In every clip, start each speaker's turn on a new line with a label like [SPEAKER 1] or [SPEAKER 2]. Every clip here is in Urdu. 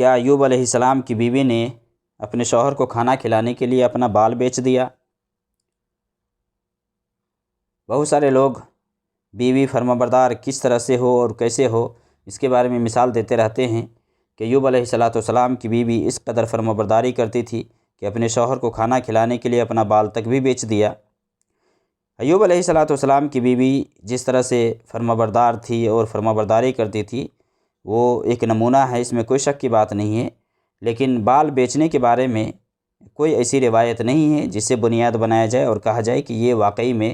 [SPEAKER 1] کیا ایوب علیہ السلام کی بیوی نے اپنے شوہر کو کھانا کھلانے کے لیے اپنا بال بیچ دیا؟ بہت سارے لوگ بیوی فرمانبردار کس طرح سے ہو اور کیسے ہو اس کے بارے میں مثال دیتے رہتے ہیں کہ ایوب علیہ السلام کی بیوی اس قدر فرمانبرداری کرتی تھی کہ اپنے شوہر کو کھانا کھلانے کے لیے اپنا بال تک بھی بیچ دیا۔ ایوب علیہ السلام کی بیوی جس طرح سے فرمانبردار تھی اور فرمانبرداری کرتی تھی وہ ایک نمونہ ہے، اس میں کوئی شک کی بات نہیں ہے، لیکن بال بیچنے کے بارے میں کوئی ایسی روایت نہیں ہے جس سے بنیاد بنایا جائے اور کہا جائے کہ یہ واقعی میں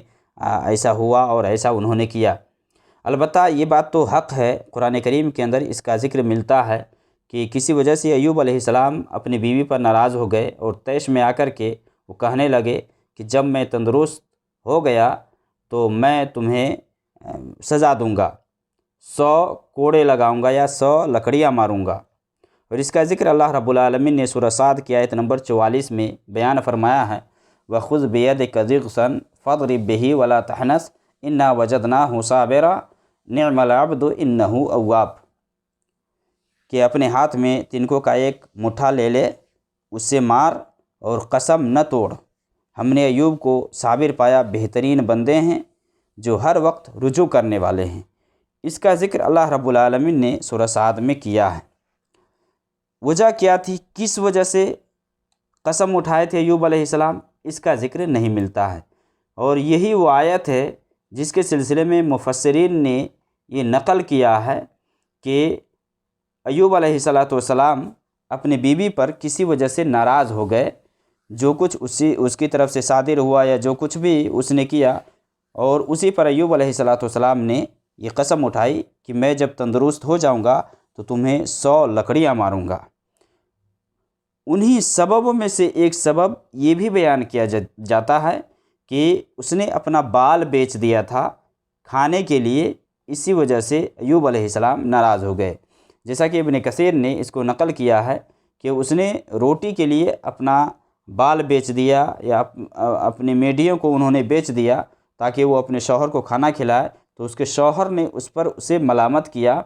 [SPEAKER 1] ایسا ہوا اور ایسا انہوں نے کیا۔ البتہ یہ بات تو حق ہے، قرآن کریم کے اندر اس کا ذکر ملتا ہے کہ کسی وجہ سے ایوب علیہ السلام اپنی بیوی پر ناراض ہو گئے اور طیش میں آ کر کے وہ کہنے لگے کہ جب میں تندرست ہو گیا تو میں تمہیں سزا دوں گا، 100 کوڑے لگاؤں گا یا 100 لکڑیاں ماروں گا۔ اور اس کا ذکر اللہ رب العالمین نے سورہ صاد کی آیت نمبر 44 میں بیان فرمایا ہے، وَخُذْ بِيَدِكَ ضِغْثًا فَاضْرِب بِّهِ وَلَا تَحْنَثْ إِنَّا وَجَدْنَاهُ صَابِرًا نِعْمَ الْعَبْدُ إِنَّهُ أَوَّابٌ، کہ اپنے ہاتھ میں تنکوں کا ایک مٹھا لے لے، اس سے مار اور قسم نہ توڑ، ہم نے ایوب کو صابر پایا، بہترین بندے ہیں جو ہر وقت رجوع کرنے والے ہیں۔ اس کا ذکر اللہ رب العالمین نے سورہ صاد میں کیا ہے۔ وجہ کیا تھی، کس وجہ سے قسم اٹھائے تھے ایوب علیہ السلام، اس کا ذکر نہیں ملتا ہے، اور یہی وہ آیت ہے جس کے سلسلے میں مفسرین نے یہ نقل کیا ہے کہ ایوب علیہ السلام اپنی بیوی پر کسی وجہ سے ناراض ہو گئے، جو کچھ اس کی طرف سے صادر ہوا یا جو کچھ بھی اس نے کیا، اور اسی پر ایوب علیہ السلام نے یہ قسم اٹھائی کہ میں جب تندرست ہو جاؤں گا تو تمہیں 100 لکڑیاں ماروں گا۔ انہی سببوں میں سے ایک سبب یہ بھی بیان کیا جاتا ہے کہ اس نے اپنا بال بیچ دیا تھا کھانے کے لیے، اسی وجہ سے ایوب علیہ السلام ناراض ہو گئے۔ جیسا کہ ابن کثیر نے اس کو نقل کیا ہے کہ اس نے روٹی کے لیے اپنا بال بیچ دیا یا اپنی میڈیوں کو انہوں نے بیچ دیا تاکہ وہ اپنے شوہر کو کھانا کھلائے، تو اس کے شوہر نے اس پر اسے ملامت کیا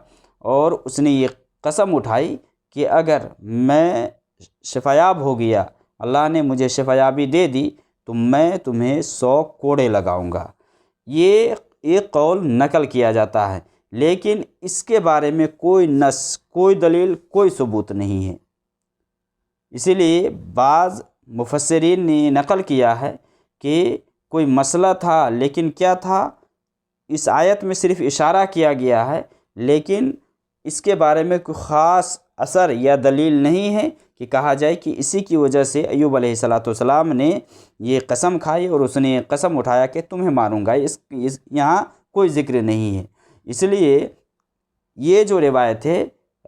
[SPEAKER 1] اور اس نے یہ قسم اٹھائی کہ اگر میں شفایاب ہو گیا، اللہ نے مجھے شفایابی دے دی، تو میں تمہیں 100 کوڑے لگاؤں گا۔ یہ ایک قول نقل کیا جاتا ہے، لیکن اس کے بارے میں کوئی نص، کوئی دلیل، کوئی ثبوت نہیں ہے۔ اسی لیے بعض مفسرین نے نقل کیا ہے کہ کوئی مسئلہ تھا، لیکن کیا تھا اس آیت میں صرف اشارہ کیا گیا ہے، لیکن اس کے بارے میں کوئی خاص اثر یا دلیل نہیں ہے کہ کہا جائے کہ اسی کی وجہ سے ایوب علیہ السلام نے یہ قسم کھائی اور اس نے قسم اٹھایا کہ تمہیں ماروں گا، یہاں کوئی ذکر نہیں ہے۔ اس لیے یہ جو روایت ہے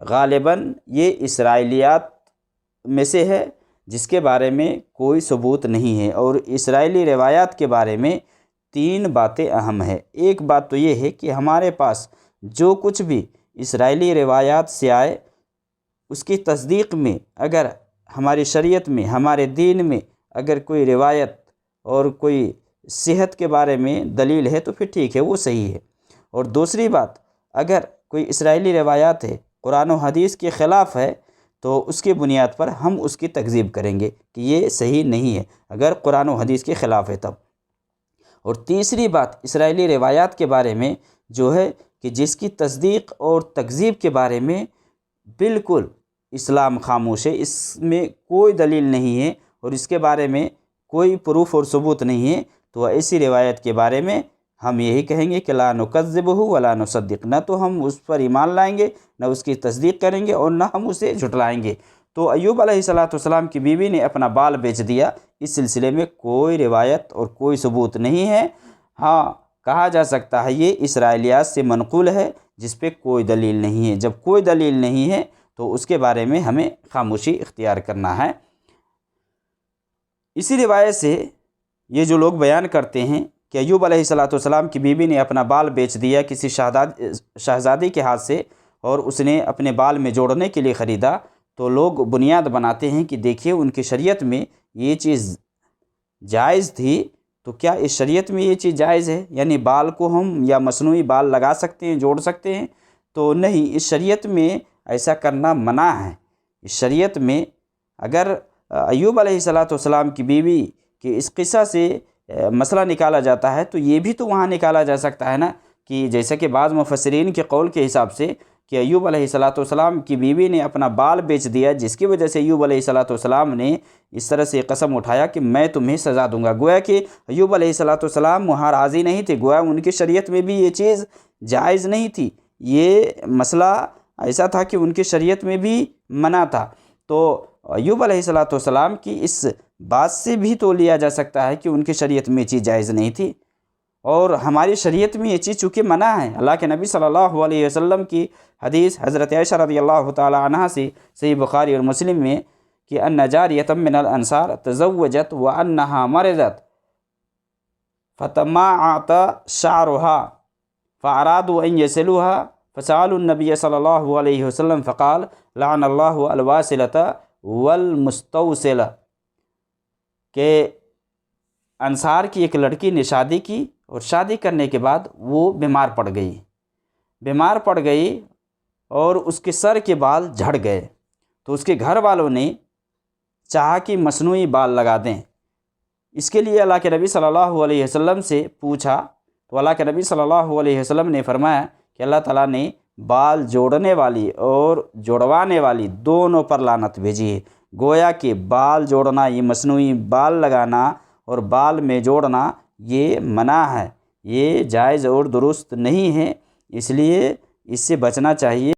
[SPEAKER 1] غالباً یہ اسرائیلیات میں سے ہے جس کے بارے میں کوئی ثبوت نہیں ہے، اور اسرائیلی روایات کے بارے میں 3 باتیں اہم ہیں۔ ایک بات تو یہ ہے کہ ہمارے پاس جو کچھ بھی اسرائیلی روایات سے آئے اس کی تصدیق میں اگر ہماری شریعت میں، ہمارے دین میں اگر کوئی روایت اور کوئی صحت کے بارے میں دلیل ہے تو پھر ٹھیک ہے، وہ صحیح ہے۔ اور دوسری بات، اگر کوئی اسرائیلی روایات ہے قرآن و حدیث کے خلاف ہے تو اس کی بنیاد پر ہم اس کی تکذیب کریں گے کہ یہ صحیح نہیں ہے، اگر قرآن و حدیث کے خلاف ہے تب۔ اور تیسری بات اسرائیلی روایات کے بارے میں جو ہے کہ جس کی تصدیق اور تکذیب کے بارے میں بالکل اسلام خاموش ہے، اس میں کوئی دلیل نہیں ہے اور اس کے بارے میں کوئی پروف اور ثبوت نہیں ہے، تو ایسی روایت کے بارے میں ہم یہی کہیں گے کہ لا نکذبہ ولا نصدق، نہ تو ہم اس پر ایمان لائیں گے، نہ اس کی تصدیق کریں گے، اور نہ ہم اسے جھٹلائیں گے۔ تو ایوب علیہ السلام کی بیوی نے اپنا بال بیچ دیا، اس سلسلے میں کوئی روایت اور کوئی ثبوت نہیں ہے۔ ہاں کہا جا سکتا ہے یہ اسرائیلیات سے منقول ہے جس پہ کوئی دلیل نہیں ہے۔ جب کوئی دلیل نہیں ہے تو اس کے بارے میں ہمیں خاموشی اختیار کرنا ہے۔ اسی روایت سے یہ جو لوگ بیان کرتے ہیں کہ ایوب علیہ السلام کی بیوی نے اپنا بال بیچ دیا کسی شہزادی کے ہاتھ سے اور اس نے اپنے بال میں جوڑنے کے لیے خریدا، تو لوگ بنیاد بناتے ہیں کہ دیکھیے ان کی شریعت میں یہ چیز جائز تھی، تو کیا اس شریعت میں یہ چیز جائز ہے؟ یعنی بال کو ہم یا مصنوعی بال لگا سکتے ہیں، جوڑ سکتے ہیں؟ تو نہیں، اس شریعت میں ایسا کرنا منع ہے۔ اس شریعت میں اگر ایوب علیہ السلام کی بیوی کے اس قصہ سے مسئلہ نکالا جاتا ہے تو یہ بھی تو وہاں نکالا جا سکتا ہے نا، کہ جیسا کہ بعض مفسرین کے قول کے حساب سے کہ ایوب علیہ السلام کی بیوی نے اپنا بال بیچ دیا، جس کی وجہ سے ایوب علیہ السلام نے اس طرح سے قسم اٹھایا کہ میں تمہیں سزا دوں گا۔ گویا کہ ایوب علیہ السلام وہاں راضی نہیں تھے، گویا ان کی شریعت میں بھی یہ چیز جائز نہیں تھی، یہ مسئلہ ایسا تھا کہ ان کی شریعت میں بھی منع تھا۔ تو ایوب علیہ السلام کی اس بات سے بھی تو لیا جا سکتا ہے کہ ان کی شریعت میں یہ چیز جائز نہیں تھی، اور ہماری شریعت میں یہ چیز چونکہ منع ہے۔ اللہ کے نبی صلی اللہ علیہ وسلم کی حدیث حضرت عائشہ رضی اللہ تعالی عنہا سے صحیح بخاری اور مسلم میں کہ ان جاریۃ من الانصار تزوجت وانها مرضت فتماعت شعرها فارادوا ان يصلوها فسالوا النبي صلی اللہ علیہ وسلم فقال لعن اللہ الواصلة والمستوصلة، کہ انصار کی ایک لڑکی نے شادی کی اور شادی کرنے کے بعد وہ بیمار پڑ گئی اور اس کے سر کے بال جھڑ گئے، تو اس کے گھر والوں نے چاہا کہ مصنوعی بال لگا دیں۔ اس کے لیے اللہ کے نبی صلی اللہ علیہ وسلم سے پوچھا تو اللہ کے نبی صلی اللہ علیہ وسلم نے فرمایا کہ اللہ تعالیٰ نے بال جوڑنے والی اور جوڑوانے والی دونوں پر لعنت بھیجی ہے۔ گویا کہ بال جوڑنا، یہ مصنوعی بال لگانا اور بال میں جوڑنا یہ منع ہے، یہ جائز اور درست نہیں ہے، اس لیے اس سے بچنا چاہیے۔